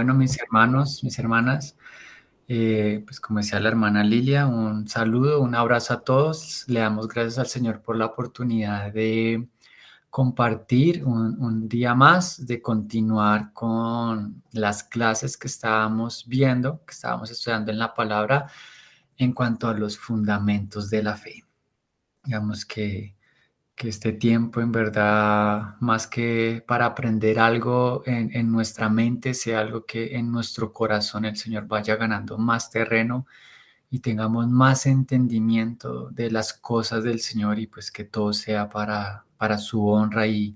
Bueno, mis hermanos, mis hermanas, pues como decía la hermana Lilia, un saludo, un abrazo a todos. Le damos gracias al Señor por la oportunidad de compartir un día más, de continuar con las clases que estábamos viendo, que estábamos estudiando en la palabra en cuanto a los fundamentos de la fe. Digamos que este tiempo en verdad, más que para aprender algo en nuestra mente, sea algo que en nuestro corazón el Señor vaya ganando más terreno y tengamos más entendimiento de las cosas del Señor y pues que todo sea para su honra y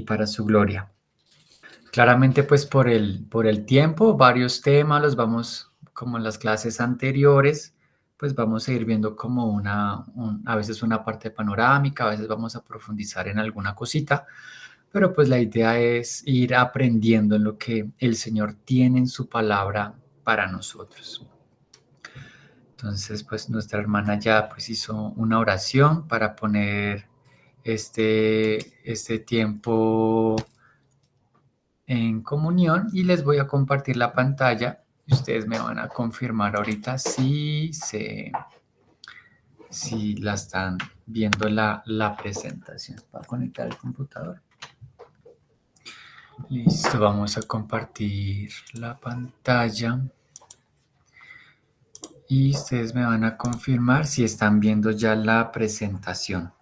para su gloria. Claramente pues por el tiempo, varios temas los vamos, como en las clases anteriores, pues vamos a ir viendo como a veces una parte panorámica, a veces vamos a profundizar en alguna cosita, pero pues la idea es ir aprendiendo en lo que el Señor tiene en su palabra para nosotros. Entonces pues nuestra hermana ya pues hizo una oración para poner este tiempo en comunión y les voy a compartir la pantalla y ustedes me van a confirmar ahorita si la están viendo la presentación. Para conectar el computador. Listo, vamos a compartir la pantalla y ustedes me van a confirmar si están viendo ya la presentación.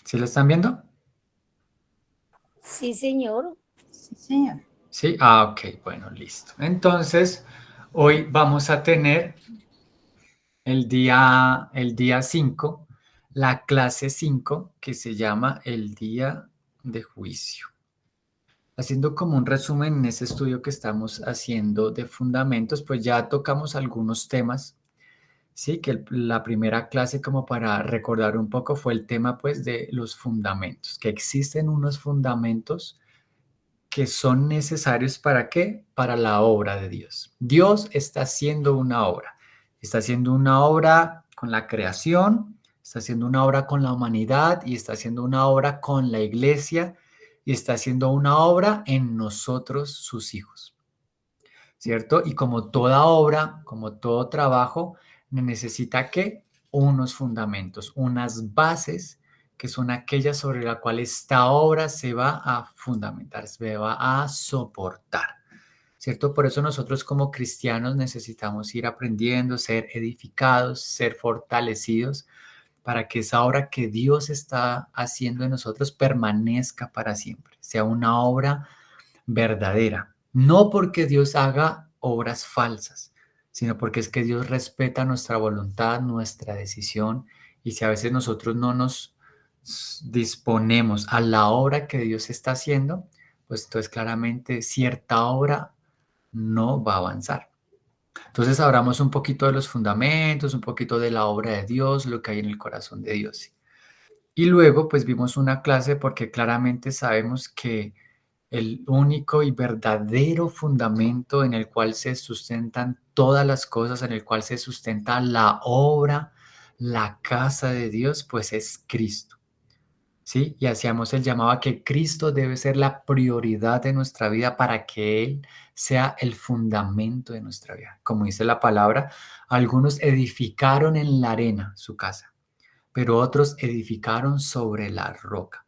¿Sí la están viendo? Sí, señor. Sí, señor. Sí, ok, bueno, listo. Entonces, hoy vamos a tener el día 5, la clase 5, que se llama el día de juicio. Haciendo como un resumen en ese estudio que estamos haciendo de fundamentos, pues ya tocamos algunos temas, sí, que la primera clase, como para recordar un poco, fue el tema pues de los fundamentos, que existen unos fundamentos que son necesarios ¿para qué? Para la obra de Dios. Dios está haciendo una obra. Está haciendo una obra con la creación, está haciendo una obra con la humanidad y está haciendo una obra con la iglesia y está haciendo una obra en nosotros, sus hijos. ¿Cierto? Y como toda obra, como todo trabajo, necesita que unos fundamentos, unas bases que son aquellas sobre las cuales esta obra se va a fundamentar, se va a soportar, ¿cierto? Por eso nosotros como cristianos necesitamos ir aprendiendo, ser edificados, ser fortalecidos para que esa obra que Dios está haciendo en nosotros permanezca para siempre, sea una obra verdadera. No porque Dios haga obras falsas, sino porque es que Dios respeta nuestra voluntad, nuestra decisión, y si a veces nosotros no nos disponemos a la obra que Dios está haciendo, pues entonces claramente cierta obra no va a avanzar. Entonces hablamos un poquito de los fundamentos, un poquito de la obra de Dios, lo que hay en el corazón de Dios. Y luego pues vimos una clase porque claramente sabemos que el único y verdadero fundamento en el cual se sustentan todas las cosas, en el cual se sustenta la obra, la casa de Dios, pues es Cristo. ¿Sí? Y hacíamos el llamado a que Cristo debe ser la prioridad de nuestra vida para que Él sea el fundamento de nuestra vida. Como dice la palabra, algunos edificaron en la arena su casa, pero otros edificaron sobre la roca.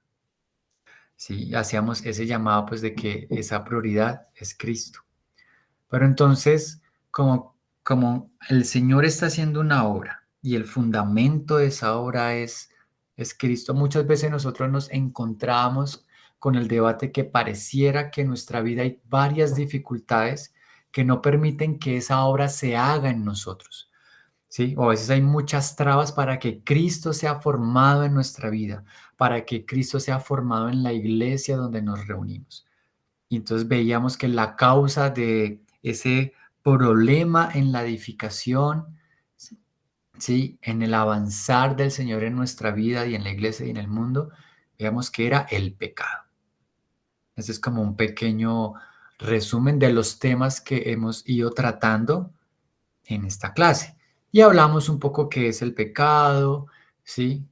Sí, hacíamos ese llamado pues de que esa prioridad es Cristo. Pero entonces, como el Señor está haciendo una obra y el fundamento de esa obra es Cristo, muchas veces nosotros nos encontramos con el debate que pareciera que en nuestra vida hay varias dificultades que no permiten que esa obra se haga en nosotros. ¿Sí? O a veces hay muchas trabas para que Cristo sea formado en nuestra vida, para que Cristo sea formado en la iglesia donde nos reunimos. Y entonces veíamos que la causa de ese problema en la edificación, ¿sí? En el avanzar del Señor en nuestra vida y en la iglesia y en el mundo, veíamos que era el pecado. Ese es como un pequeño resumen de los temas que hemos ido tratando en esta clase. Y hablamos un poco qué es el pecado, ¿sí?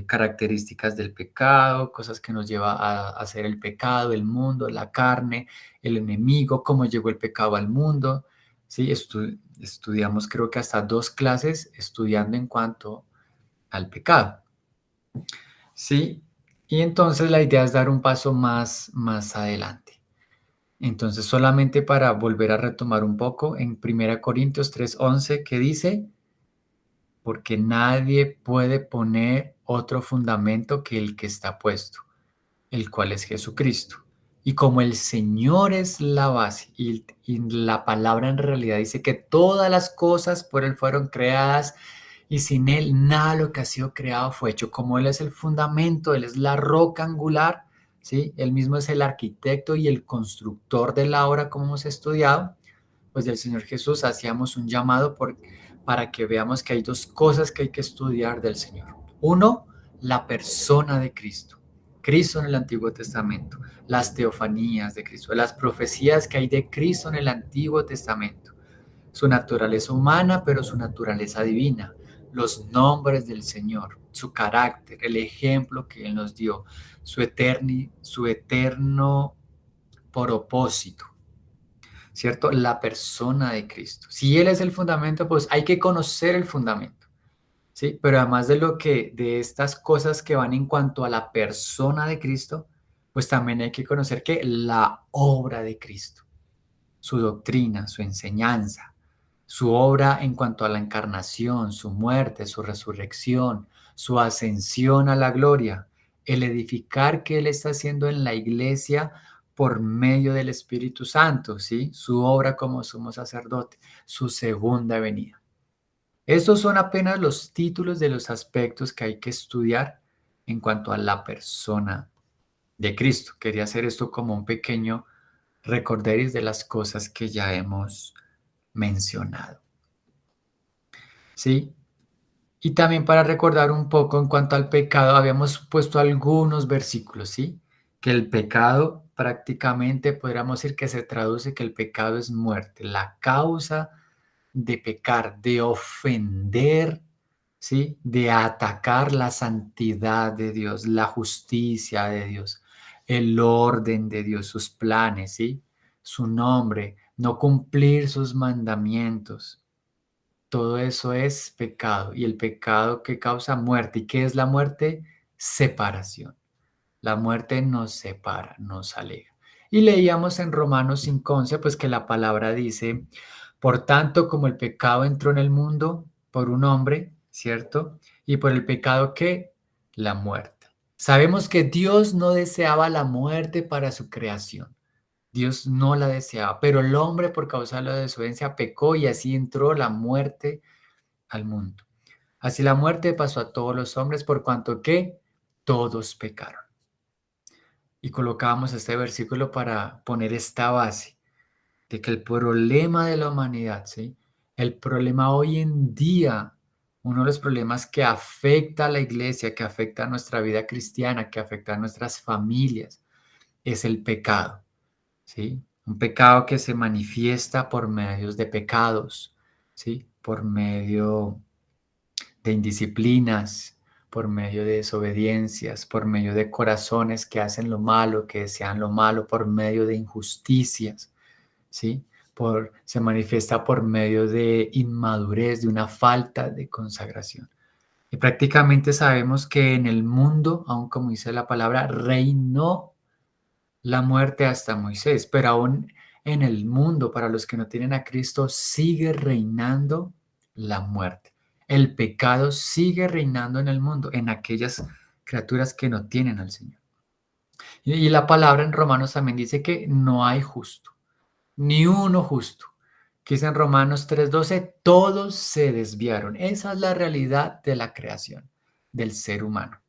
Características del pecado, cosas que nos lleva a hacer el pecado, el mundo, la carne, el enemigo, cómo llegó el pecado al mundo, ¿sí? Estudiamos creo que hasta 2 clases estudiando en cuanto al pecado, ¿sí? Y entonces la idea es dar un paso más adelante. Entonces, solamente para volver a retomar un poco, en 1 Corintios 3:11, que dice, porque nadie puede poner otro fundamento que el que está puesto, el cual es Jesucristo. Y como el Señor es la base y la palabra en realidad dice que todas las cosas por Él fueron creadas y sin Él nada de lo que ha sido creado fue hecho. Como Él es el fundamento, Él es la roca angular, ¿sí? Él mismo es el arquitecto y el constructor de la obra, como hemos estudiado, pues del Señor Jesús hacíamos un llamado para que veamos que hay 2 cosas que hay que estudiar del Señor. Uno, la persona de Cristo. Cristo en el Antiguo Testamento, las teofanías de Cristo, las profecías que hay de Cristo en el Antiguo Testamento, su naturaleza humana, pero su naturaleza divina, los nombres del Señor, su carácter, el ejemplo que Él nos dio, su eterno propósito, ¿cierto? La persona de Cristo. Si Él es el fundamento, pues hay que conocer el fundamento, ¿sí? Pero además de estas cosas que van en cuanto a la persona de Cristo, pues también hay que conocer que la obra de Cristo, su doctrina, su enseñanza, su obra en cuanto a la encarnación, su muerte, su resurrección, su ascensión a la gloria, el edificar que Él está haciendo en la iglesia por medio del Espíritu Santo, ¿sí? Su obra como sumo sacerdote, su segunda venida. Estos son apenas los títulos de los aspectos que hay que estudiar en cuanto a la persona de Cristo. Quería hacer esto como un pequeño recorderis de las cosas que ya hemos mencionado. ¿Sí? Y también para recordar un poco en cuanto al pecado, habíamos puesto algunos versículos, ¿sí? Que el pecado prácticamente podríamos decir que se traduce que el pecado es muerte, la causa de pecar, de ofender, ¿sí? De atacar la santidad de Dios, la justicia de Dios, el orden de Dios, sus planes, ¿sí? Su nombre, no cumplir sus mandamientos. Todo eso es pecado y el pecado que causa muerte. ¿Y qué es la muerte? Separación. La muerte nos separa, nos aleja. Y leíamos en Romanos 5:11, pues que la palabra dice, por tanto, como el pecado entró en el mundo por un hombre, ¿cierto? Y por el pecado que la muerte. Sabemos que Dios no deseaba la muerte para su creación. Dios no la deseaba, pero el hombre por causa de la desobediencia pecó y así entró la muerte al mundo. Así la muerte pasó a todos los hombres por cuanto que todos pecaron. Y colocábamos este versículo para poner esta base de que el problema de la humanidad, ¿sí? El problema hoy en día, uno de los problemas que afecta a la iglesia, que afecta a nuestra vida cristiana, que afecta a nuestras familias, es el pecado, ¿sí? Un pecado que se manifiesta por medios de pecados, ¿sí? Por medio de indisciplinas, por medio de desobediencias, por medio de corazones que hacen lo malo, que desean lo malo, por medio de injusticias, ¿sí? Se manifiesta por medio de inmadurez, de una falta de consagración. Y prácticamente sabemos que en el mundo, aun como dice la palabra, reinó la muerte hasta Moisés, pero aún en el mundo, para los que no tienen a Cristo, sigue reinando la muerte. El pecado sigue reinando en el mundo, en aquellas criaturas que no tienen al Señor. Y la palabra en Romanos también dice que no hay justo, ni uno justo. Que dice en Romanos 3:12, todos se desviaron. Esa es la realidad de la creación, del ser humano.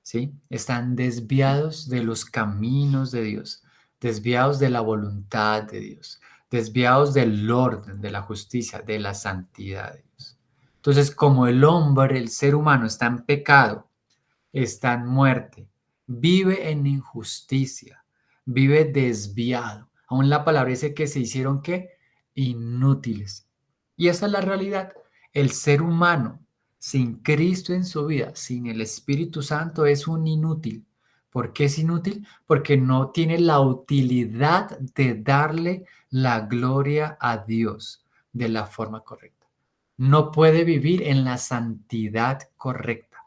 ¿Sí? Están desviados de los caminos de Dios, desviados de la voluntad de Dios, desviados del orden, de la justicia, de la santidad de Dios. Entonces, como el hombre, el ser humano está en pecado, está en muerte, vive en injusticia, vive desviado. Aún la palabra dice que se hicieron ¿qué? Inútiles. Y esa es la realidad. El ser humano sin Cristo en su vida, sin el Espíritu Santo, es un inútil. ¿Por qué es inútil? Porque no tiene la utilidad de darle la gloria a Dios de la forma correcta. No puede vivir en la santidad correcta,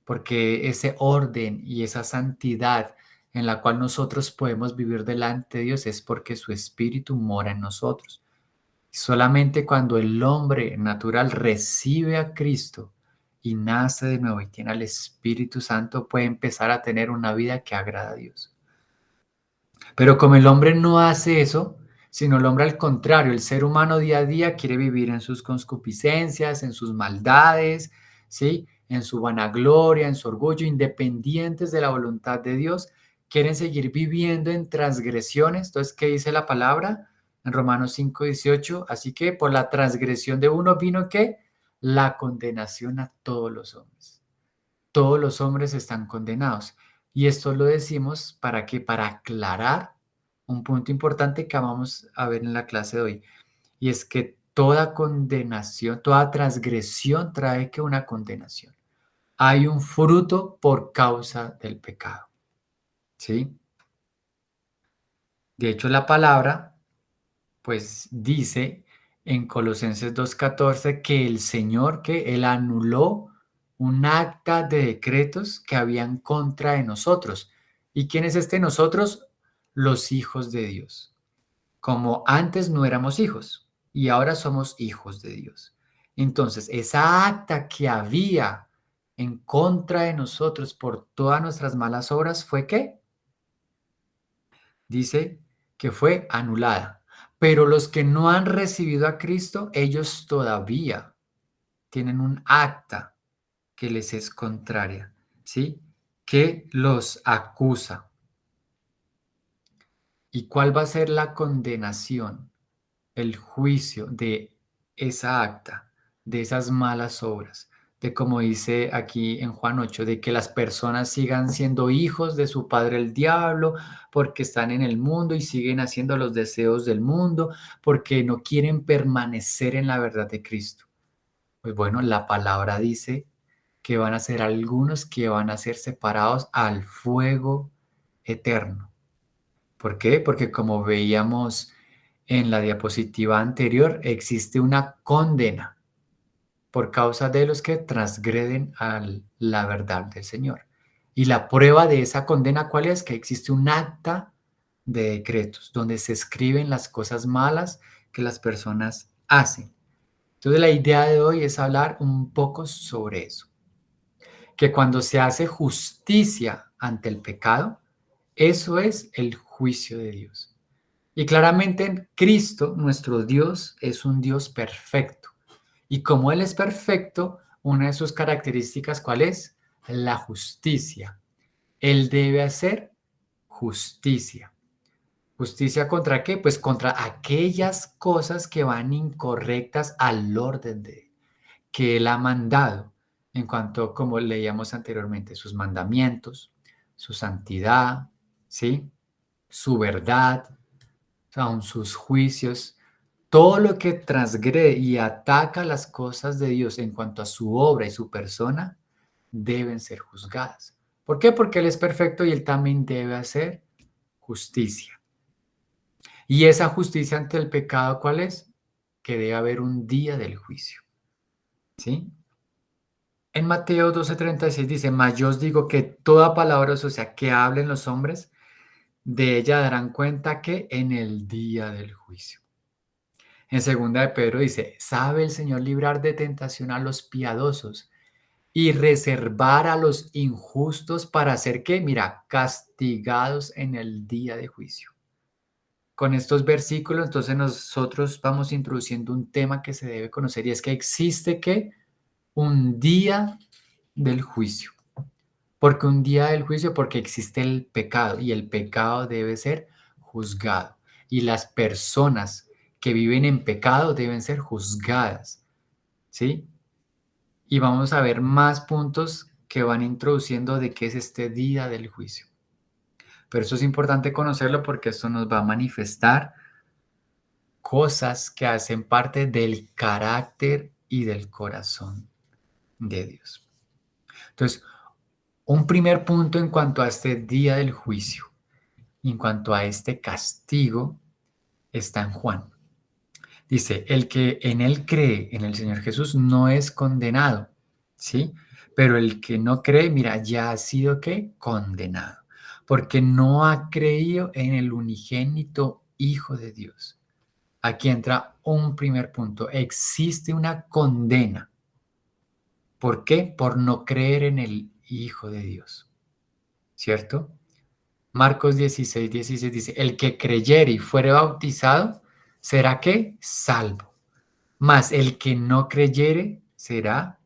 porque ese orden y esa santidad en la cual nosotros podemos vivir delante de Dios es porque su Espíritu mora en nosotros. Solamente cuando el hombre natural recibe a Cristo y nace de nuevo y tiene al Espíritu Santo, puede empezar a tener una vida que agrada a Dios. Pero como el hombre no hace eso, sino el hombre al contrario, el ser humano día a día quiere vivir en sus concupiscencias, en sus maldades, ¿sí? En su vanagloria, en su orgullo, independientes de la voluntad de Dios, quieren seguir viviendo en transgresiones. Entonces, ¿qué dice la palabra? En Romanos 5:18, así que por la transgresión de uno vino ¿qué? La condenación a todos los hombres. Todos los hombres están condenados. Y esto lo decimos para que para aclarar un punto importante que vamos a ver en la clase de hoy, y es que toda condenación, toda transgresión trae que una condenación. Hay un fruto por causa del pecado, ¿sí? De hecho, la palabra pues dice en Colosenses 2:14 que el Señor, que Él anuló un acta de decretos que habían contra de nosotros. ¿Y quién es este nosotros? Los hijos de Dios. Como antes no éramos hijos y ahora somos hijos de Dios. Entonces, esa acta que había en contra de nosotros por todas nuestras malas obras fue ¿qué? Dice que fue anulada. Pero los que no han recibido a Cristo, ellos todavía tienen un acta que les es contraria, ¿sí? Que los acusa. ¿Y cuál va a ser la condenación, el juicio de esa acta, de esas malas obras? De como dice aquí en Juan 8, de que las personas sigan siendo hijos de su padre el diablo, porque están en el mundo y siguen haciendo los deseos del mundo, porque no quieren permanecer en la verdad de Cristo. Pues bueno, la palabra dice que van a ser algunos que van a ser separados al fuego eterno. ¿Por qué? Porque como veíamos en la diapositiva anterior, existe una condena por causa de los que transgreden a la verdad del Señor. Y la prueba de esa condena, ¿cuál es? Que existe un acta de decretos donde se escriben las cosas malas que las personas hacen. Entonces la idea de hoy es hablar un poco sobre eso, que cuando se hace justicia ante el pecado, eso es el juicio de Dios. Y claramente Cristo, nuestro Dios, es un Dios perfecto. Y como Él es perfecto, una de sus características, ¿cuál es? La justicia. Él debe hacer justicia. ¿Justicia contra qué? Pues contra aquellas cosas que van incorrectas al orden de Él, que Él ha mandado, en cuanto, como leíamos anteriormente, sus mandamientos, su santidad, ¿sí? Su verdad, aun sus juicios, todo lo que transgrede y ataca las cosas de Dios en cuanto a su obra y su persona, deben ser juzgadas. ¿Por qué? Porque Él es perfecto y Él también debe hacer justicia. Y esa justicia ante el pecado, ¿cuál es? Que debe haber un día del juicio. ¿Sí? En Mateo 12:36 dice, mas yo os digo que toda palabra, o sea, que hablen los hombres, de ella darán cuenta que en el día del juicio. En segunda de Pedro dice, sabe el Señor librar de tentación a los piadosos y reservar a los injustos para hacer que, mira, castigados en el día de juicio. Con estos versículos, entonces nosotros vamos introduciendo un tema que se debe conocer y es que existe que un día del juicio. ¿Porque un día del juicio? Porque existe el pecado y el pecado debe ser juzgado. Y las personas que viven en pecado deben ser juzgadas, ¿sí? Y vamos a ver más puntos que van introduciendo de qué es este día del juicio. Pero eso es importante conocerlo porque esto nos va a manifestar cosas que hacen parte del carácter y del corazón de Dios. Entonces, un primer punto en cuanto a este día del juicio, en cuanto a este castigo, está en Juan. Dice, el que en él cree, en el Señor Jesús, no es condenado, ¿sí? Pero el que no cree, mira, ya ha sido, ¿qué? Condenado, porque no ha creído en el unigénito Hijo de Dios. Aquí entra un primer punto. Existe una condena. ¿Por qué? Por no creer en el Hijo de Dios, ¿cierto? Marcos 16:16 dice, el que creyere y fuere bautizado, ¿será qué? Salvo. Mas el que no creyere será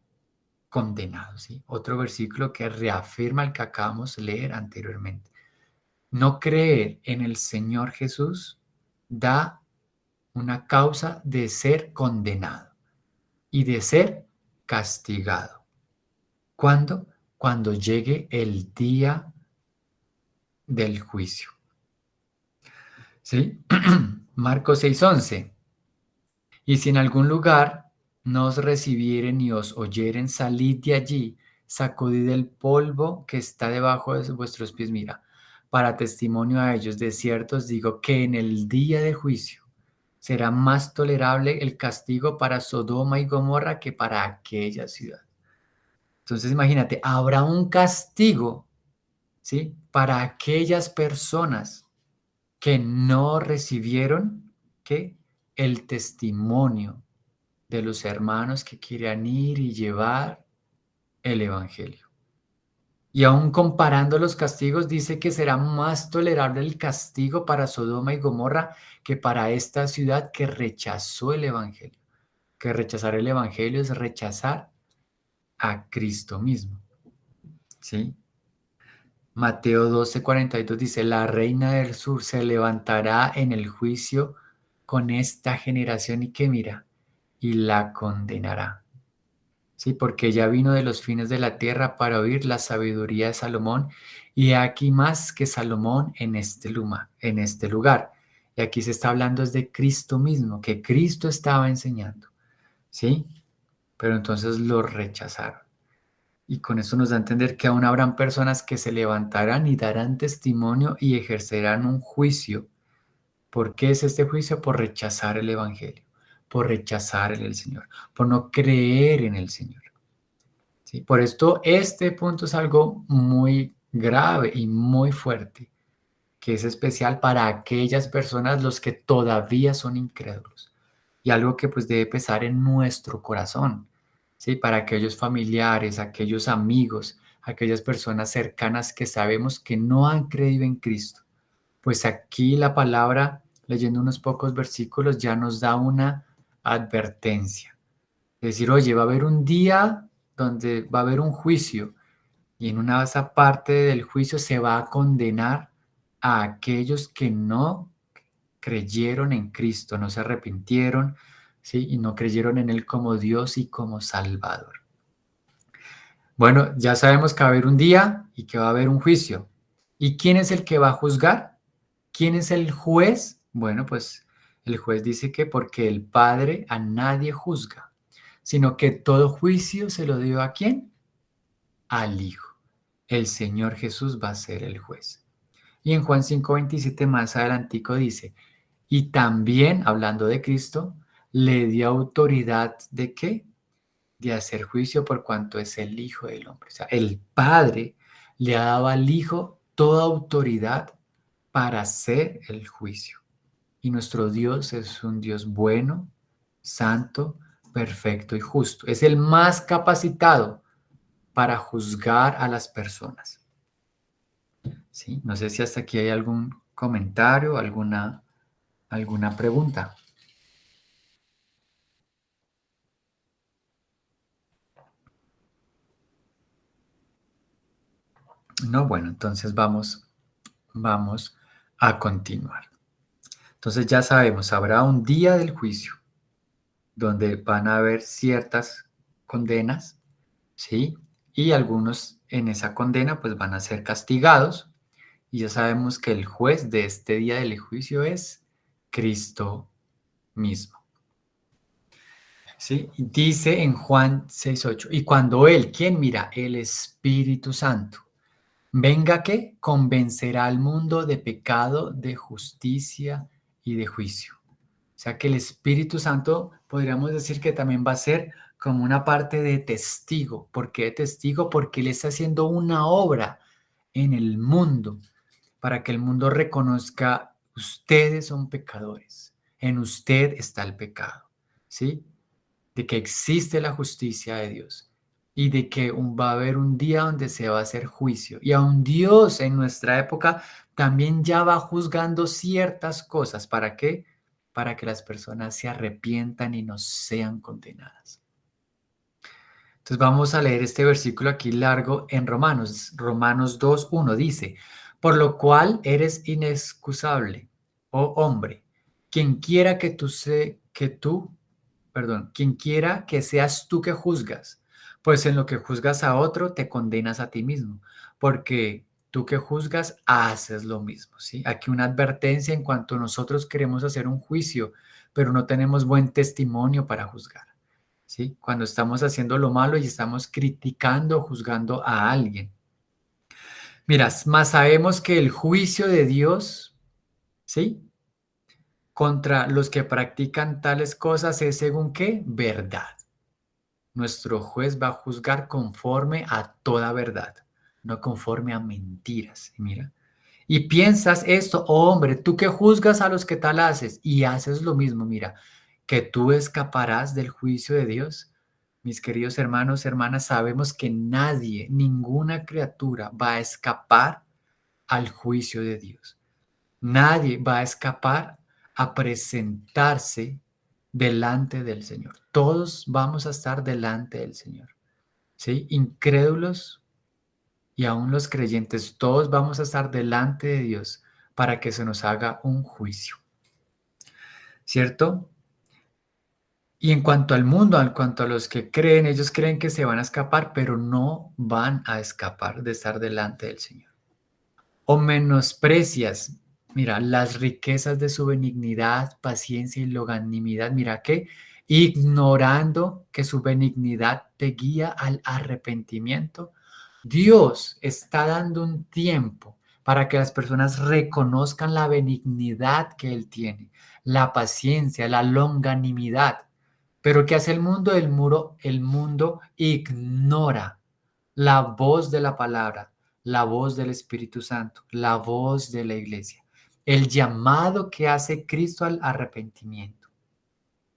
condenado, ¿sí? Otro versículo que reafirma el que acabamos de leer anteriormente. No creer en el Señor Jesús da una causa de ser condenado y de ser castigado. ¿Cuándo? Cuando llegue el día del juicio. ¿Sí? Marcos 6:11. Y si en algún lugar no os recibieren y os oyeren, salid de allí, sacudid el polvo que está debajo de vuestros pies. Mira, para testimonio a ellos, de cierto os digo que en el día de juicio será más tolerable el castigo para Sodoma y Gomorra que para aquella ciudad. Entonces imagínate, habrá un castigo, ¿sí? Para aquellas personas que no recibieron, ¿qué? El testimonio de los hermanos que quieran ir y llevar el Evangelio. Y aún comparando los castigos, dice que será más tolerable el castigo para Sodoma y Gomorra que para esta ciudad que rechazó el Evangelio. Que rechazar el Evangelio es rechazar a Cristo mismo. ¿Sí? Mateo 12:42 dice, la reina del sur se levantará en el juicio con esta generación y que mira, y la condenará. Sí, porque ella vino de los fines de la tierra para oír la sabiduría de Salomón, y aquí más que Salomón en este lugar. Y aquí se está hablando es de Cristo mismo, que Cristo estaba enseñando, ¿sí? Pero entonces lo rechazaron. Y con esto nos da a entender que aún habrán personas que se levantarán y darán testimonio y ejercerán un juicio. ¿Por qué es este juicio? Por rechazar el Evangelio, por rechazar el Señor, por no creer en el Señor. ¿Sí? Por esto este punto es algo muy grave y muy fuerte, que es especial para aquellas personas los que todavía son incrédulos y algo que pues debe pesar en nuestro corazón, ¿sí? Para aquellos familiares, aquellos amigos, aquellas personas cercanas que sabemos que no han creído en Cristo. Pues aquí la palabra, leyendo unos pocos versículos, ya nos da una advertencia. Es decir, oye, va a haber un día donde va a haber un juicio y en una esa parte del juicio se va a condenar a aquellos que no creyeron en Cristo, no se arrepintieron, ¿sí? Y no creyeron en Él como Dios y como Salvador. Bueno, ya sabemos que va a haber un día y que va a haber un juicio. ¿Y quién es el que va a juzgar? ¿Quién es el juez? Bueno, pues el juez dice que porque el Padre a nadie juzga, sino que todo juicio se lo dio ¿a quién? Al Hijo. El Señor Jesús va a ser el juez. Y en Juan 5:27 más adelantico dice, y también, hablando de Cristo, le dio autoridad ¿de qué? De hacer juicio por cuanto es el Hijo del Hombre. O sea, el Padre le ha dado al Hijo toda autoridad para hacer el juicio. Y nuestro Dios es un Dios bueno, santo, perfecto y justo. Es el más capacitado para juzgar a las personas. ¿Sí? No sé si hasta aquí hay algún comentario, alguna pregunta. No, bueno, entonces vamos a continuar. Entonces ya sabemos, habrá un día del juicio donde van a haber ciertas condenas, ¿sí? Y algunos en esa condena pues van a ser castigados. Y ya sabemos que el juez de este día del juicio es Cristo mismo. ¿sí? Dice en Juan 6:8, y cuando Él, ¿quién mira? El Espíritu Santo. Venga que convencerá al mundo de pecado, de justicia y de juicio. O sea que el Espíritu Santo podríamos decir que también va a ser como una parte de testigo. ¿Por qué de testigo? Porque Él está haciendo una obra en el mundo para que el mundo reconozca, ustedes son pecadores, en usted está el pecado, ¿sí? De que existe la justicia de Dios y de que va a haber un día donde se va a hacer juicio. Y aun Dios en nuestra época también ya va juzgando ciertas cosas. ¿Para qué? Para que las personas se arrepientan y no sean condenadas. Entonces vamos a leer este versículo aquí largo en Romanos. Romanos 2:1 dice, por lo cual eres inexcusable, oh hombre, quien quiera que tú, quien quiera que seas tú que juzgas, pues en lo que juzgas a otro te condenas a ti mismo, porque tú que juzgas haces lo mismo, ¿sí? Aquí una advertencia en cuanto nosotros queremos hacer un juicio, pero no tenemos buen testimonio para juzgar. ¿Sí? Cuando estamos haciendo lo malo y estamos criticando, juzgando a alguien. Mira, más sabemos que el juicio de Dios, ¿sí? Contra los que practican tales cosas es según qué? Verdad. Nuestro juez va a juzgar conforme a toda verdad, no conforme a mentiras. Mira. Y piensas esto, oh hombre, tú que juzgas a los que tal haces y haces lo mismo, mira, que tú escaparás del juicio de Dios. Mis queridos hermanos, hermanas, sabemos que nadie, ninguna criatura va a escapar al juicio de Dios. Nadie va a escapar a presentarse delante del Señor. Todos vamos a estar delante del Señor. ¿Sí? Incrédulos y aún los creyentes, todos vamos a estar delante de Dios para que se nos haga un juicio. ¿Cierto? Y en cuanto al mundo, en cuanto a los que creen, ellos creen que se van a escapar, pero no van a escapar de estar delante del Señor. O menosprecias, mira, las riquezas de su benignidad, paciencia y longanimidad, mira que ignorando que su benignidad te guía al arrepentimiento, Dios está dando un tiempo para que las personas reconozcan la benignidad que Él tiene, la paciencia, la longanimidad. Pero ¿qué hace el mundo? El mundo ignora la voz de la palabra, la voz del Espíritu Santo, la voz de la iglesia, el llamado que hace Cristo al arrepentimiento.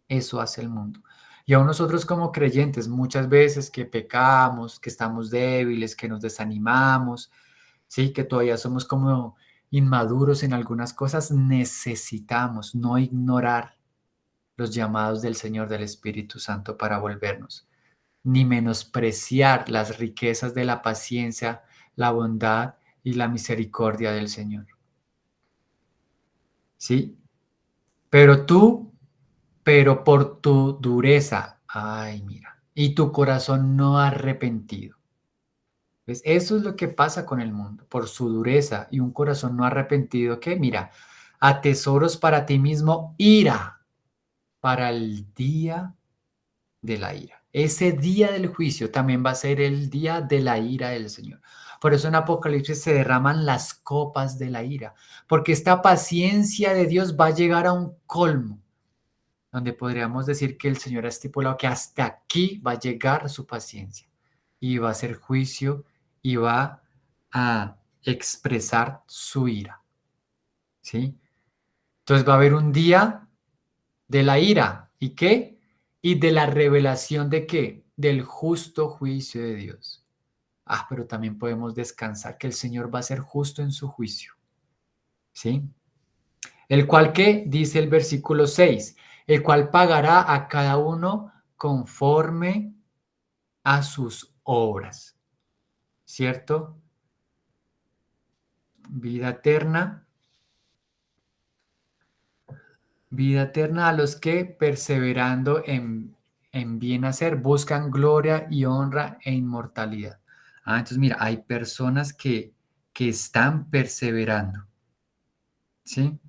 Eso hace el mundo. Y aún nosotros como creyentes, muchas veces que pecamos, que estamos débiles, que nos desanimamos, sí, que todavía somos como inmaduros en algunas cosas, necesitamos no ignorar los llamados del Señor del Espíritu Santo para volvernos, ni menospreciar las riquezas de la paciencia, la bondad y la misericordia del Señor. ¿Sí? Pero tú, pero por tu dureza, ay, mira, y tu corazón no arrepentido. ¿Ves? Eso es lo que pasa con el mundo, por su dureza y un corazón no arrepentido que, mira, atesoros para ti mismo ira para el día de la ira. Ese día del juicio también va a ser el día de la ira del Señor. Por eso en Apocalipsis se derraman las copas de la ira, porque esta paciencia de Dios va a llegar a un colmo, donde podríamos decir que el Señor ha estipulado que hasta aquí va a llegar su paciencia y va a ser juicio y va a expresar su ira, ¿sí? Entonces va a haber un día de la ira. ¿Y qué? Y de la revelación de qué? Del justo juicio de Dios. Ah, pero también podemos descansar que el Señor va a ser justo en su juicio. ¿Sí? El cual qué? Dice el versículo 6, el cual pagará a cada uno conforme a sus obras. ¿Cierto? Vida eterna. Vida eterna a los que perseverando en bien hacer buscan gloria y honra e inmortalidad. Ah, entonces mira, hay personas que están perseverando, ¿sí?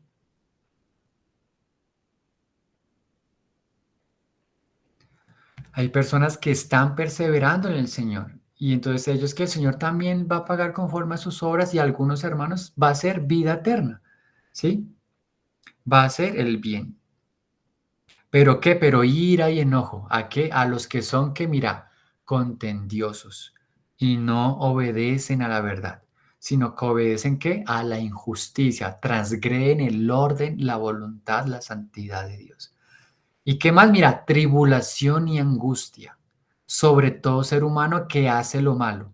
Hay personas que están perseverando en el Señor y entonces ellos que el Señor también va a pagar conforme a sus obras y algunos hermanos va a ser vida eterna, ¿sí? Va a ser el bien. ¿Pero qué? Pero ira y enojo. ¿A qué? A los que son, que mira, contendiosos y no obedecen a la verdad, sino que obedecen, ¿qué? A la injusticia, transgreden el orden, la voluntad, la santidad de Dios. ¿Y qué más? Mira, tribulación y angustia sobre todo ser humano que hace lo malo,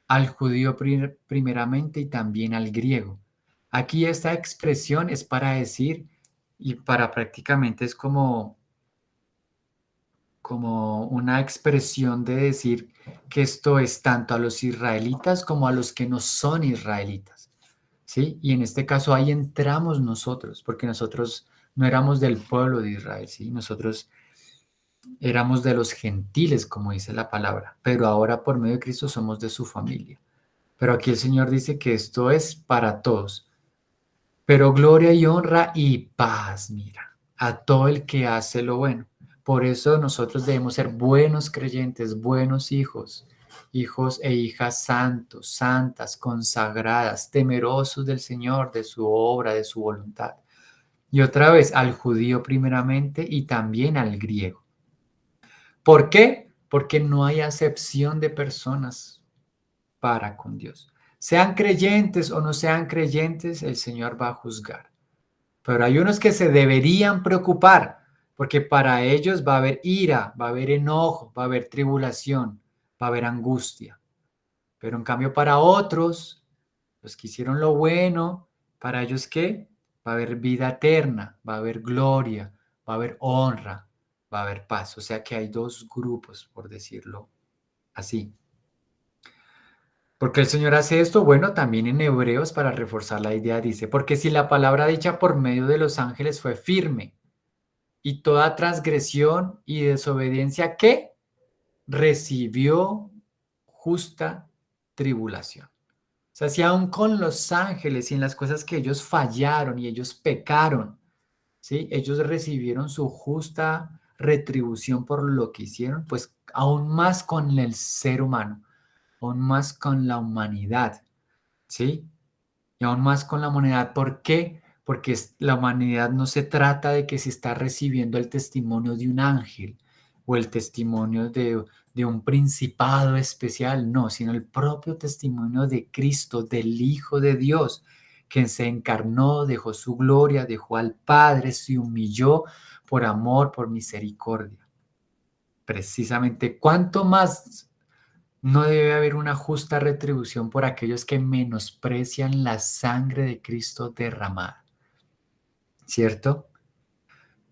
al judío primeramente y también al griego. Aquí esta expresión es para decir y para prácticamente es como una expresión de decir que esto es tanto a los israelitas como a los que no son israelitas, ¿sí? Y en este caso ahí entramos nosotros, porque nosotros no éramos del pueblo de Israel, ¿sí? Nosotros éramos de los gentiles, como dice la palabra, pero ahora por medio de Cristo somos de su familia. Pero aquí el Señor dice que esto es para todos. Pero gloria y honra y paz, mira, a todo el que hace lo bueno. Por eso nosotros debemos ser buenos creyentes, buenos hijos, hijos e hijas santos, santas, consagradas, temerosos del Señor, de su obra, de su voluntad. Y otra vez al judío primeramente y también al griego. ¿Por qué? Porque no hay acepción de personas para con Dios. Sean creyentes o no sean creyentes, el Señor va a juzgar. Pero hay unos que se deberían preocupar, porque para ellos va a haber ira, va a haber enojo, va a haber tribulación, va a haber angustia. Pero en cambio para otros, los que hicieron lo bueno, para ellos ¿qué? Va a haber vida eterna, va a haber gloria, va a haber honra, va a haber paz. O sea que hay dos grupos, por decirlo así. Porque el Señor hace esto, bueno, también en Hebreos para reforzar la idea dice, porque si la palabra dicha por medio de los ángeles fue firme, y toda transgresión y desobediencia que recibió justa tribulación. O sea, si aún con los ángeles y en las cosas que ellos fallaron y ellos pecaron, ¿sí? Ellos recibieron su justa retribución por lo que hicieron, pues aún más con el ser humano, aún más con la humanidad, ¿sí? Y aún más con la humanidad. ¿Por qué? Porque la humanidad no se trata de que se está recibiendo el testimonio de un ángel o el testimonio de un principado especial, no, sino el propio testimonio de Cristo, del Hijo de Dios, quien se encarnó, dejó su gloria, dejó al Padre, se humilló por amor, por misericordia. Precisamente, ¿cuánto más no debe haber una justa retribución por aquellos que menosprecian la sangre de Cristo derramada? ¿Cierto?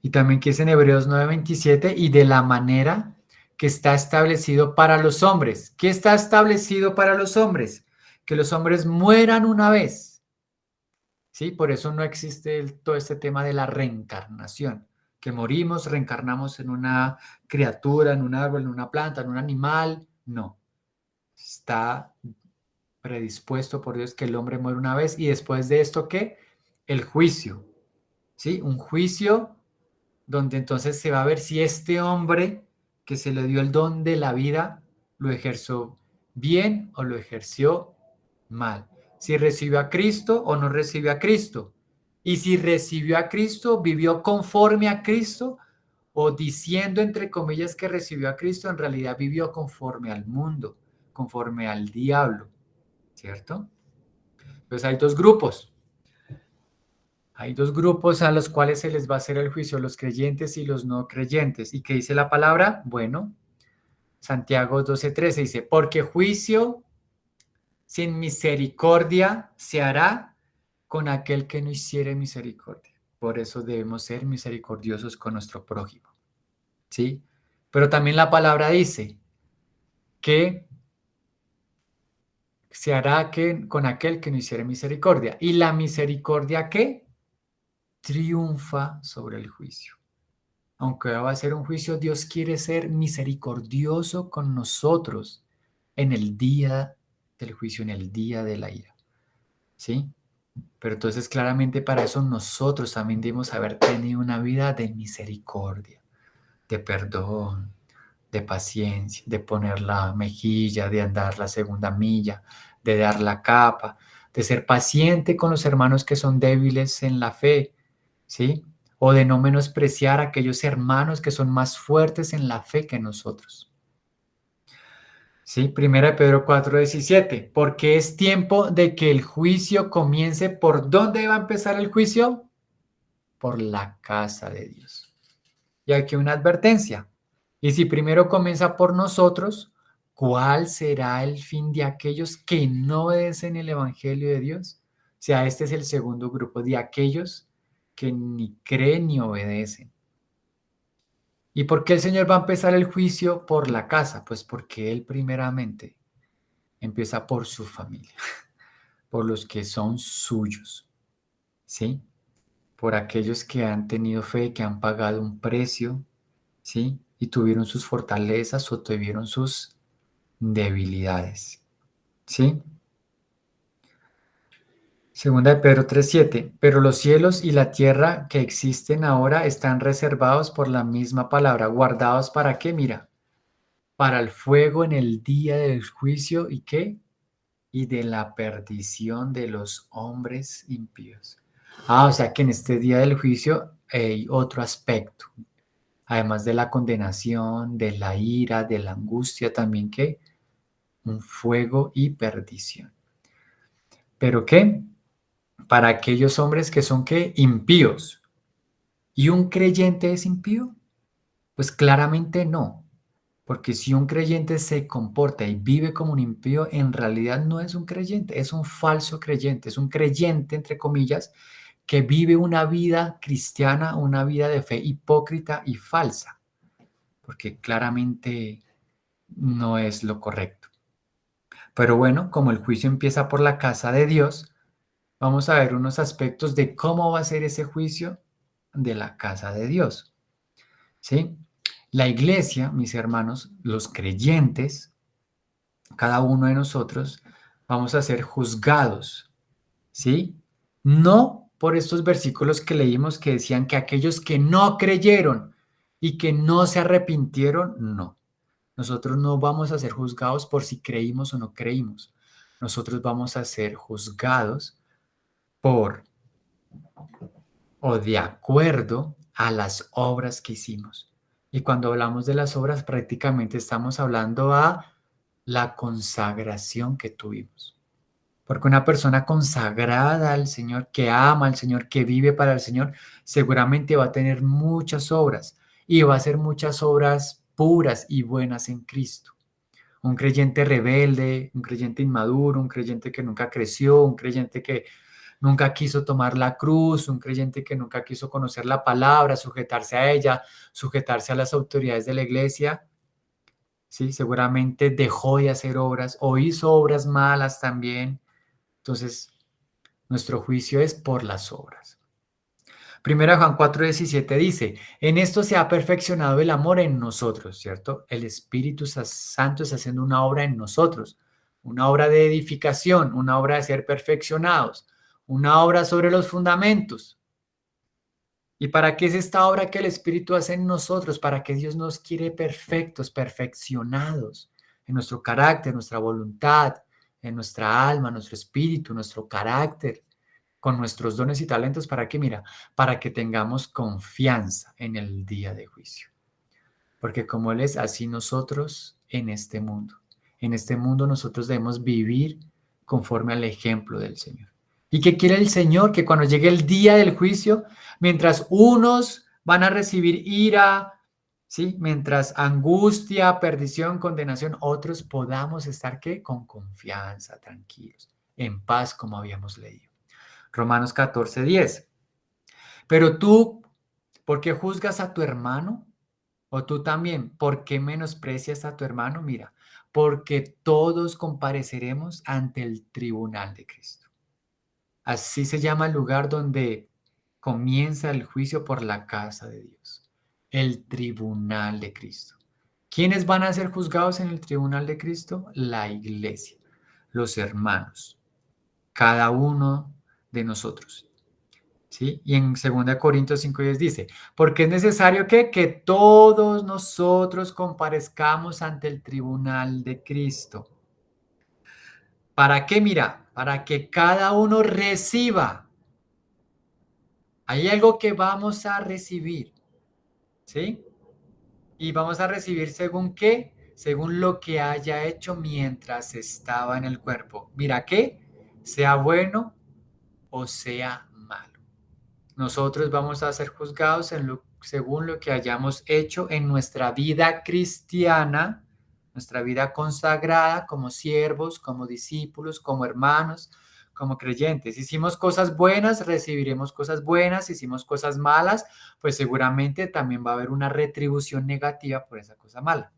Y también que es en Hebreos 9:27, y de la manera que está establecido para los hombres. ¿Qué está establecido para los hombres? Que los hombres mueran una vez. ¿Sí? Por eso no existe todo este tema de la reencarnación, que morimos, reencarnamos en una criatura, en un árbol, en una planta, en un animal. No. Está predispuesto por Dios que el hombre muere una vez y después de esto, ¿qué? El juicio, ¿sí? Un juicio donde entonces se va a ver si este hombre que se le dio el don de la vida lo ejerció bien o lo ejerció mal. Si recibió a Cristo o no recibió a Cristo. Y si recibió a Cristo, vivió conforme a Cristo o diciendo entre comillas que recibió a Cristo, en realidad vivió conforme al mundo, conforme al diablo, ¿cierto? Entonces hay dos grupos. Hay dos grupos a los cuales se les va a hacer el juicio, los creyentes y los no creyentes. ¿Y qué dice la palabra? Bueno, Santiago 12:13 dice, porque juicio sin misericordia se hará con aquel que no hiciere misericordia. Por eso debemos ser misericordiosos con nuestro prójimo, ¿sí? Pero también la palabra dice que se hará con aquel que no hiciere misericordia. ¿Y la misericordia qué? Triunfa sobre el juicio. Aunque va a ser un juicio, Dios quiere ser misericordioso con nosotros en el día del juicio, en el día de la ira. ¿Sí? Pero entonces claramente para eso nosotros también debemos haber tenido una vida de misericordia, de perdón, de paciencia, de poner la mejilla, de andar la segunda milla, de dar la capa, de ser paciente con los hermanos que son débiles en la fe, ¿sí? O de no menospreciar a aquellos hermanos que son más fuertes en la fe que nosotros. Sí, primera de Pedro 4:17, porque es tiempo de que el juicio comience. ¿Por dónde va a empezar el juicio? Por la casa de Dios. Y aquí una advertencia. Y si primero comienza por nosotros, ¿cuál será el fin de aquellos que no obedecen el Evangelio de Dios? O sea, este es el segundo grupo de aquellos que ni creen ni obedecen. ¿Y por qué el Señor va a empezar el juicio por la casa? Pues porque Él primeramente empieza por su familia, por los que son suyos, ¿sí? Por aquellos que han tenido fe, que han pagado un precio, ¿sí? Y tuvieron sus fortalezas o tuvieron sus debilidades, ¿sí? Segunda de Pedro 3:7, pero los cielos y la tierra que existen ahora están reservados por la misma palabra, guardados para qué, mira, para el fuego en el día del juicio y qué, y de la perdición de los hombres impíos. O sea que en este día del juicio hay otro aspecto, además de la condenación, de la ira, de la angustia, también que un fuego y perdición. ¿Pero qué? Para aquellos hombres que son ¿qué? Impíos. ¿Y un creyente es impío? Pues claramente no, porque si un creyente se comporta y vive como un impío, en realidad no es un creyente, es un falso creyente, es un creyente, entre comillas, que vive una vida cristiana, una vida de fe hipócrita y falsa, porque claramente no es lo correcto. Pero bueno, como el juicio empieza por la casa de Dios, vamos a ver unos aspectos de cómo va a ser ese juicio de la casa de Dios, ¿sí? La iglesia, mis hermanos, los creyentes, cada uno de nosotros, vamos a ser juzgados, ¿sí? No por estos versículos que leímos que decían que aquellos que no creyeron y que no se arrepintieron, no. Nosotros no vamos a ser juzgados por si creímos o no creímos. Nosotros vamos a ser juzgados por o de acuerdo a las obras que hicimos. Y cuando hablamos de las obras, prácticamente estamos hablando a la consagración que tuvimos. Porque una persona consagrada al Señor, que ama al Señor, que vive para el Señor, seguramente va a tener muchas obras y va a hacer muchas obras puras y buenas en Cristo. Un creyente rebelde, un creyente inmaduro, un creyente que nunca creció, un creyente que nunca quiso tomar la cruz, un creyente que nunca quiso conocer la palabra, sujetarse a ella, sujetarse a las autoridades de la iglesia, ¿sí? Seguramente dejó de hacer obras o hizo obras malas también. Entonces, nuestro juicio es por las obras. Primera Juan 4:17 dice, en esto se ha perfeccionado el amor en nosotros, ¿cierto? El Espíritu Santo está haciendo una obra en nosotros, una obra de edificación, una obra de ser perfeccionados, una obra sobre los fundamentos. ¿Y para qué es esta obra que el Espíritu hace en nosotros? Para que Dios nos quiere perfectos, perfeccionados en nuestro carácter, nuestra voluntad, en nuestra alma, nuestro espíritu, nuestro carácter, con nuestros dones y talentos. ¿Para qué? Mira, para que tengamos confianza en el día de juicio. Porque como Él es, así nosotros en este mundo. En este mundo nosotros debemos vivir conforme al ejemplo del Señor. ¿Y qué quiere el Señor? Que cuando llegue el día del juicio, mientras unos van a recibir ira, ¿sí? Mientras angustia, perdición, condenación, otros podamos estar ¿qué? Con confianza, tranquilos, en paz, como habíamos leído. Romanos 14:10. Pero tú, ¿por qué juzgas a tu hermano? O tú también, ¿por qué menosprecias a tu hermano? Mira, porque todos compareceremos ante el tribunal de Cristo. Así se llama el lugar donde comienza el juicio por la casa de Dios, el tribunal de Cristo. ¿Quiénes van a ser juzgados en el tribunal de Cristo? La iglesia, los hermanos, cada uno de nosotros. ¿sí? Y en 2 Corintios 5:10 dice, porque es necesario que todos nosotros comparezcamos ante el tribunal de Cristo. ¿Para qué? Mira, para que cada uno reciba. Hay algo que vamos a recibir, ¿sí? Y vamos a recibir según qué, según lo que haya hecho mientras estaba en el cuerpo. Mira qué, sea bueno o sea malo. Nosotros vamos a ser juzgados según lo que hayamos hecho en nuestra vida cristiana, nuestra vida consagrada como siervos, como discípulos, como hermanos, como creyentes. Hicimos cosas buenas, recibiremos cosas buenas. Hicimos cosas malas, pues seguramente también va a haber una retribución negativa por esa cosa mala.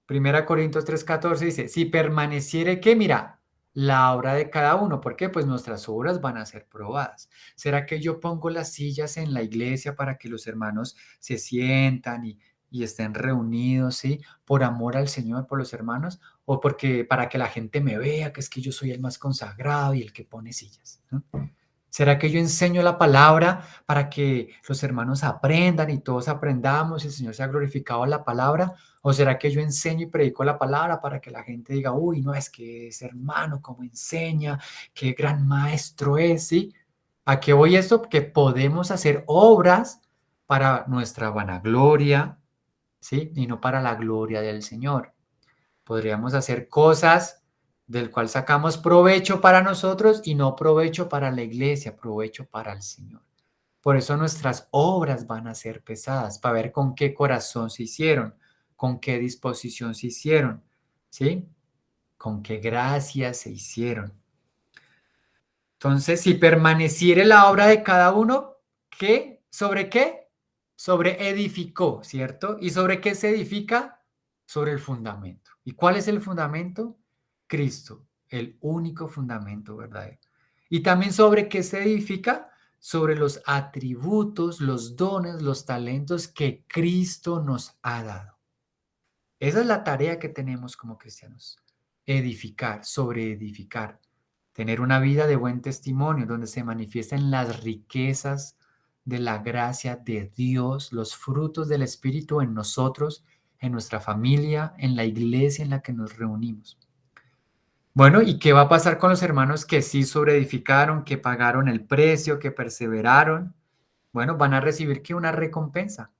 1 Corintios 3:14 dice, si permaneciere que, mira, la obra de cada uno, ¿por qué? Pues nuestras obras van a ser probadas. ¿Será que yo pongo las sillas en la iglesia para que los hermanos se sientan y estén reunidos, ¿sí? Por amor al Señor, por los hermanos, o porque para que la gente me vea que es que yo soy el más consagrado y el que pone sillas, ¿no? ¿Será que yo enseño la palabra para que los hermanos aprendan y todos aprendamos y el Señor sea glorificado en la palabra? ¿O será que yo enseño y predico la palabra para que la gente diga, uy, no, es que ese hermano, cómo enseña, qué gran maestro es, ¿sí? ¿A qué voy esto? Que podemos hacer obras para nuestra vanagloria, ¿sí? Y no para la gloria del Señor. Podríamos hacer cosas del cual sacamos provecho para nosotros y no provecho para la iglesia, provecho para el Señor. Por eso nuestras obras van a ser pesadas, para ver con qué corazón se hicieron, con qué disposición se hicieron, ¿sí? Con qué gracia se hicieron. Entonces, si permaneciere la obra de cada uno, ¿qué? ¿Sobre qué? Sobre edificó, ¿cierto? ¿Y sobre qué se edifica? Sobre el fundamento. ¿Y cuál es el fundamento? Cristo, el único fundamento verdadero. Y también sobre qué se edifica? Sobre los atributos, los dones, los talentos que Cristo nos ha dado. Esa es la tarea que tenemos como cristianos. Edificar, sobre edificar. Tener una vida de buen testimonio donde se manifiesten las riquezas de la gracia de Dios, los frutos del Espíritu en nosotros, en nuestra familia, en la iglesia en la que nos reunimos. Bueno, ¿y qué va a pasar con los hermanos que sí sobreedificaron, que pagaron el precio, que perseveraron? Bueno, van a recibir que una recompensa.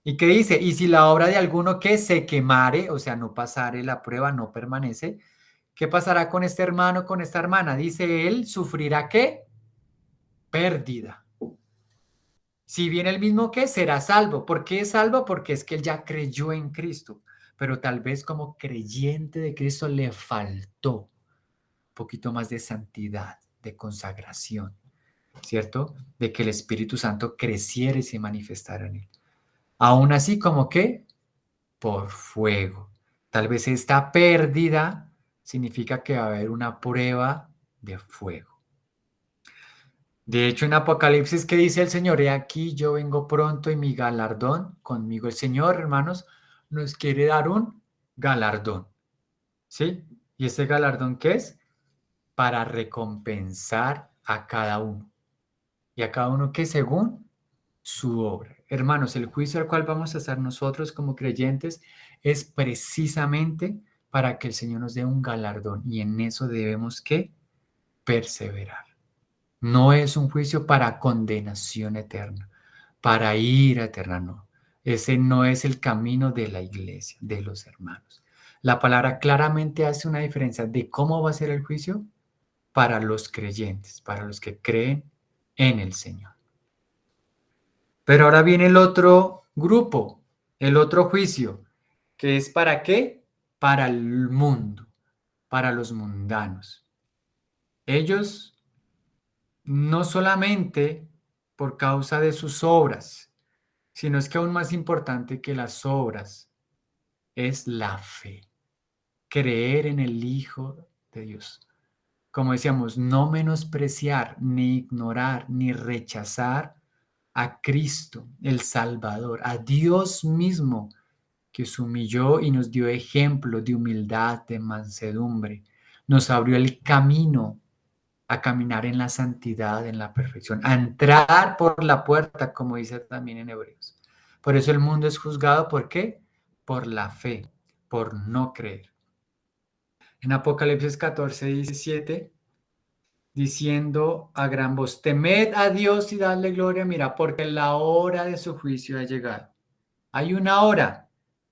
¿Y qué dice? Y si la obra de alguno que se quemare, o sea, no pasare la prueba, no permanece, ¿qué pasará con este hermano, con esta hermana? Dice él, ¿sufrirá qué? Pérdida. Si bien el mismo que será salvo. ¿Por qué es salvo? Porque es que él ya creyó en Cristo, pero tal vez como creyente de Cristo le faltó un poquito más de santidad, de consagración, ¿cierto? De que el Espíritu Santo creciera y se manifestara en él. Aún así, como que por fuego. Tal vez esta pérdida significa que va a haber una prueba de fuego. De hecho, en Apocalipsis, ¿qué dice el Señor? He aquí, yo vengo pronto y mi galardón, conmigo el Señor, hermanos, nos quiere dar un galardón. ¿Sí? ¿Y ese galardón qué es? Para recompensar a cada uno. Y a cada uno que según su obra. Hermanos, el juicio al cual vamos a estar nosotros como creyentes es precisamente para que el Señor nos dé un galardón y en eso debemos que perseverar. No es un juicio para condenación eterna, para ira eterna, no. Ese no es el camino de la iglesia, de los hermanos. La palabra claramente hace una diferencia de cómo va a ser el juicio para los creyentes, para los que creen en el Señor. Pero ahora viene el otro grupo, el otro juicio, que es ¿para qué? Para el mundo, para los mundanos. Ellos no solamente por causa de sus obras, sino es que aún más importante que las obras es la fe, creer en el Hijo de Dios. Como decíamos, no menospreciar, ni ignorar, ni rechazar a Cristo, el Salvador, a Dios mismo, que se humilló y nos dio ejemplo de humildad, de mansedumbre. Nos abrió el camino a caminar en la santidad, en la perfección, a entrar por la puerta, como dice también en Hebreos. Por eso el mundo es juzgado, ¿por qué? Por la fe, por no creer. En Apocalipsis 14:17, diciendo a gran voz, temed a Dios y dadle gloria, mira, porque la hora de su juicio ha llegado. Hay una hora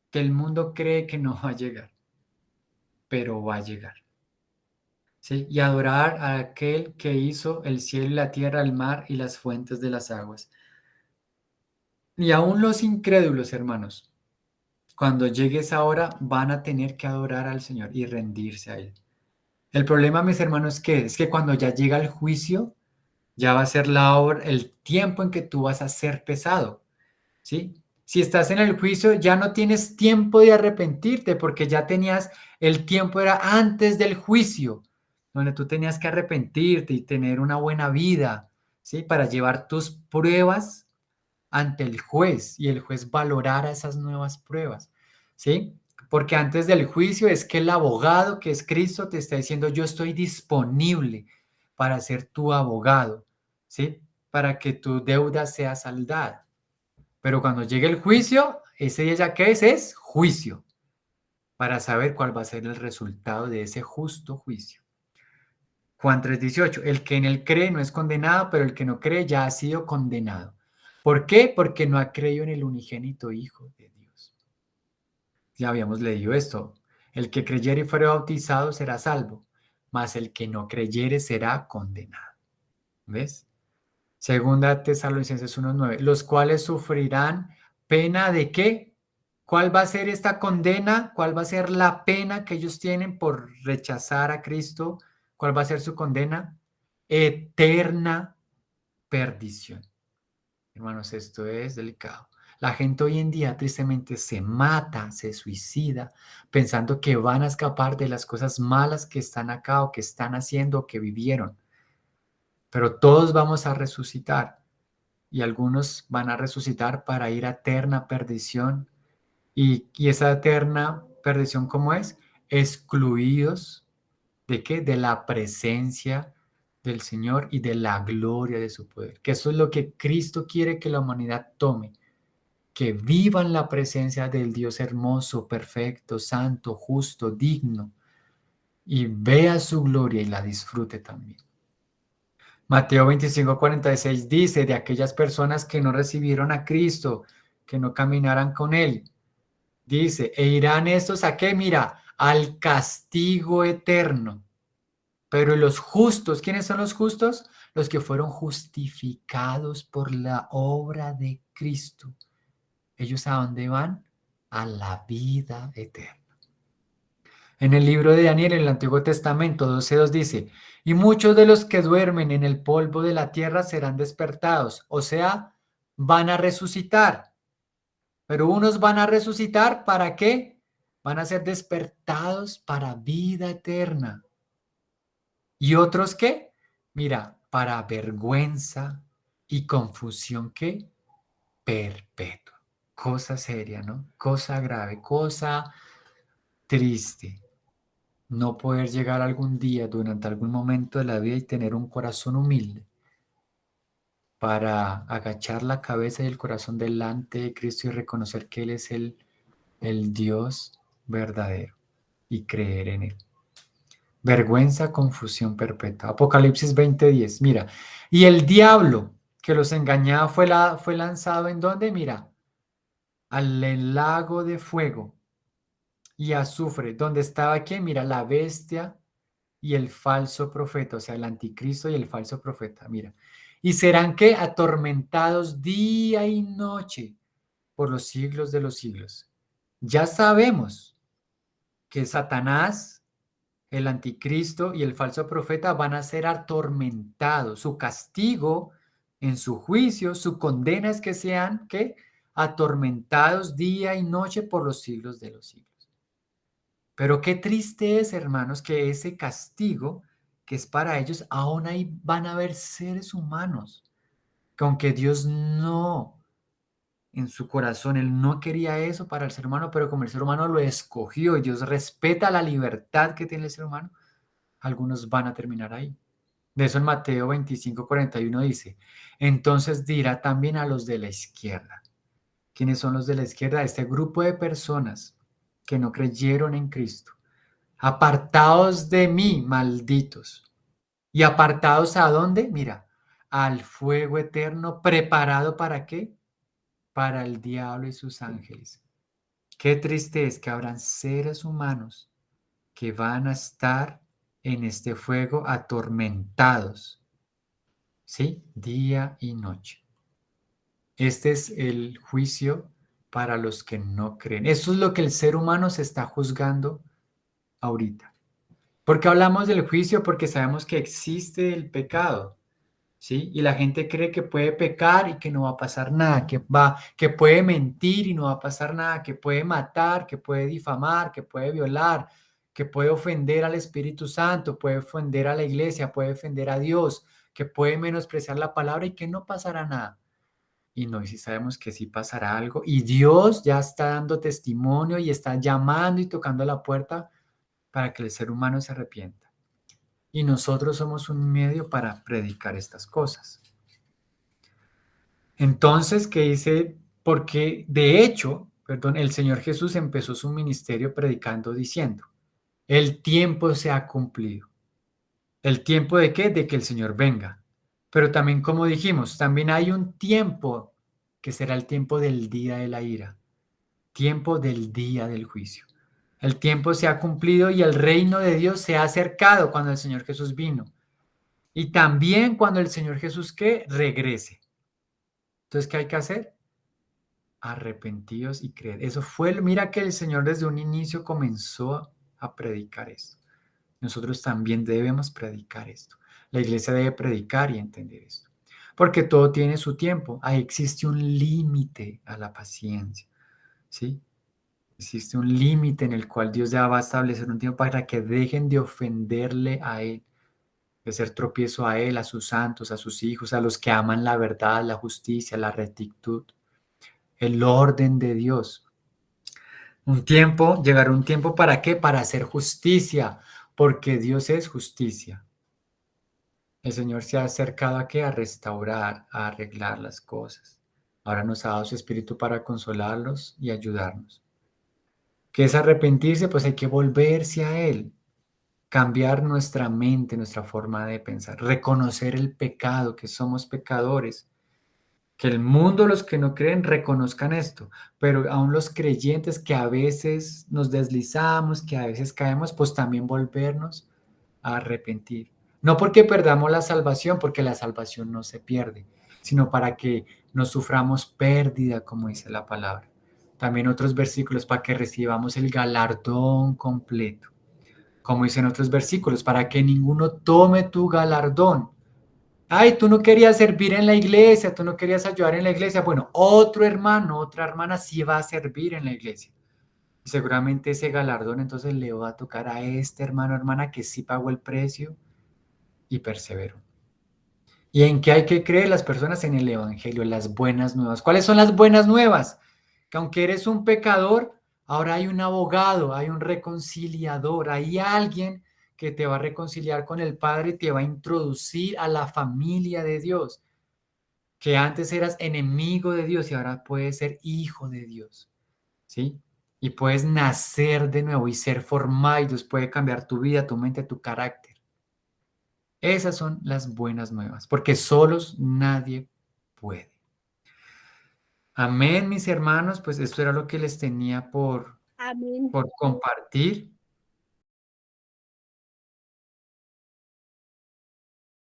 que el mundo cree que no va a llegar, pero va a llegar. ¿Sí? Y adorar a aquel que hizo el cielo y la tierra, el mar y las fuentes de las aguas. Y aún los incrédulos, hermanos, cuando llegue esa hora, van a tener que adorar al Señor y rendirse a Él. El problema, mis hermanos, ¿qué es? Que cuando ya llega el juicio, ya va a ser la hora, el tiempo en que tú vas a ser pesado, ¿sí? Si estás en el juicio, ya no tienes tiempo de arrepentirte, porque ya tenías, el tiempo era antes del juicio, donde tú tenías que arrepentirte y tener una buena vida, ¿sí? Para llevar tus pruebas ante el juez y el juez valorara esas nuevas pruebas, ¿sí? Porque antes del juicio es que el abogado, que es Cristo, te está diciendo, yo estoy disponible para ser tu abogado, ¿sí? Para que tu deuda sea saldada. Pero cuando llegue el juicio, ese día ya que es juicio, para saber cuál va a ser el resultado de ese justo juicio. Juan 3:18, el que en él cree no es condenado, pero el que no cree ya ha sido condenado. ¿Por qué? Porque no ha creído en el unigénito Hijo de Dios. Ya habíamos leído esto. El que creyere y fuere bautizado será salvo, mas el que no creyere será condenado. ¿Ves? Segunda Tesalonicenses 1:9, los cuales sufrirán pena de qué. ¿Cuál va a ser esta condena? ¿Cuál va a ser la pena que ellos tienen por rechazar a Cristo? ¿Cuál va a ser su condena? Eterna perdición. Hermanos, esto es delicado. La gente hoy en día tristemente se mata, se suicida, pensando que van a escapar de las cosas malas que están acá o que están haciendo o que vivieron. Pero todos vamos a resucitar y algunos van a resucitar para ir a eterna perdición. ¿Y esa eterna perdición cómo es? Excluidos ¿de qué? De la presencia del Señor y de la gloria de su poder. Que eso es lo que Cristo quiere que la humanidad tome, que vivan la presencia del Dios hermoso, perfecto, santo, justo, digno, y vea su gloria y la disfrute también. Mateo 25:46 dice de aquellas personas que no recibieron a Cristo, que no caminaran con Él. Dice, e irán estos a qué, mira, al castigo eterno. Pero los justos, ¿quiénes son los justos? Los que fueron justificados por la obra de Cristo. ¿Ellos a dónde van? A la vida eterna. En el libro de Daniel, en el Antiguo Testamento 12:2 dice, y muchos de los que duermen en el polvo de la tierra serán despertados, o sea, van a resucitar. Pero unos van a resucitar, ¿para qué? Van a ser despertados para vida eterna. ¿Y otros qué? Mira, para vergüenza y confusión, ¿qué? Perpetua. Cosa seria, ¿no? Cosa grave, cosa triste. No poder llegar algún día durante algún momento de la vida y tener un corazón humilde para agachar la cabeza y el corazón delante de Cristo y reconocer que Él es el Dios verdadero y creer en Él. Vergüenza, confusión perpetua. Apocalipsis 20:10. Mira, y el diablo que los engañaba fue lanzado ¿en dónde? Mira, al lago de fuego y azufre, donde estaba quién, mira, la bestia y el falso profeta, o sea, el anticristo y el falso profeta, mira. Y serán que atormentados día y noche por los siglos de los siglos. Ya sabemos que Satanás, el anticristo y el falso profeta van a ser atormentados. Su castigo en su juicio, su condena es que sean ¿qué? Atormentados día y noche por los siglos de los siglos. Pero qué triste es, hermanos, que ese castigo que es para ellos, aún ahí van a haber seres humanos, que aunque Dios no, en su corazón, Él no quería eso para el ser humano, pero como el ser humano lo escogió y Dios respeta la libertad que tiene el ser humano, algunos van a terminar ahí. De eso en Mateo 25:41 dice, entonces dirá también a los de la izquierda. ¿Quiénes son los de la izquierda? Este grupo de personas que no creyeron en Cristo. Apartados de mí, malditos. ¿Y apartados a dónde? Mira, al fuego eterno, preparado ¿para qué? Para el diablo y sus ángeles. Qué triste es que habrán seres humanos que van a estar en este fuego atormentados, ¿sí? Día y noche. Este es el juicio para los que no creen. Eso es lo que el ser humano se está juzgando ahorita. ¿Por qué hablamos del juicio? Porque sabemos que existe el pecado, ¿sí? Y la gente cree que puede pecar y que no va a pasar nada, que puede mentir y no va a pasar nada, que puede matar, que puede difamar, que puede violar, que puede ofender al Espíritu Santo, puede ofender a la iglesia, puede ofender a Dios, que puede menospreciar la palabra y que no pasará nada. Y no, y si sabemos que sí pasará algo, y Dios ya está dando testimonio y está llamando y tocando la puerta para que el ser humano se arrepienta. Y nosotros somos un medio para predicar estas cosas. Entonces, ¿qué dice? Porque de hecho, perdón, el Señor Jesús empezó su ministerio predicando diciendo, el tiempo se ha cumplido. ¿El tiempo de qué? De que el Señor venga. Pero también, como dijimos, también hay un tiempo que será el tiempo del día de la ira, tiempo del día del juicio. El tiempo se ha cumplido y el reino de Dios se ha acercado cuando el Señor Jesús vino. Y también cuando el Señor Jesús, ¿qué? Regrese. Entonces, ¿qué hay que hacer? Arrepentidos y creer. Eso fue, mira que el Señor desde un inicio comenzó a predicar esto. Nosotros también debemos predicar esto. La iglesia debe predicar y entender esto. Porque todo tiene su tiempo. Ahí existe un límite a la paciencia. ¿Sí? Existe un límite en el cual Dios ya va a establecer un tiempo para que dejen de ofenderle a Él, de ser tropiezo a Él, a sus santos, a sus hijos, a los que aman la verdad, la justicia, la rectitud, el orden de Dios. Un tiempo, llegará un tiempo ¿para qué? Para hacer justicia, porque Dios es justicia. El Señor se ha acercado a qué? A restaurar, a arreglar las cosas. Ahora nos ha dado su Espíritu para consolarlos y ayudarnos. ¿Qué es arrepentirse? Pues hay que volverse a Él, cambiar nuestra mente, nuestra forma de pensar, reconocer el pecado, que somos pecadores. Que el mundo, los que no creen, reconozcan esto, pero aún los creyentes que a veces nos deslizamos, que a veces caemos, pues también volvernos a arrepentir. No porque perdamos la salvación, porque la salvación no se pierde, sino para que no suframos pérdida, como dice la palabra. También otros versículos para que recibamos el galardón completo, como dicen otros versículos, para que ninguno tome tu galardón. Ay, tú no querías servir en la iglesia, tú no querías ayudar en la iglesia. Bueno, otro hermano, otra hermana sí va a servir en la iglesia. Y seguramente ese galardón entonces le va a tocar a este hermano o hermana que sí pagó el precio y perseveró. ¿Y en qué hay que creer las personas? En el Evangelio, las buenas nuevas. ¿Cuáles son las buenas nuevas? Que aunque eres un pecador, ahora hay un abogado, hay un reconciliador, hay alguien que te va a reconciliar con el Padre y te va a introducir a la familia de Dios. Que antes eras enemigo de Dios y ahora puedes ser hijo de Dios, ¿sí? Y puedes nacer de nuevo y ser formado y Dios puede cambiar tu vida, tu mente, tu carácter. Esas son las buenas nuevas, porque solos nadie puede. Amén, mis hermanos, pues esto era lo que les tenía Amén. por compartir.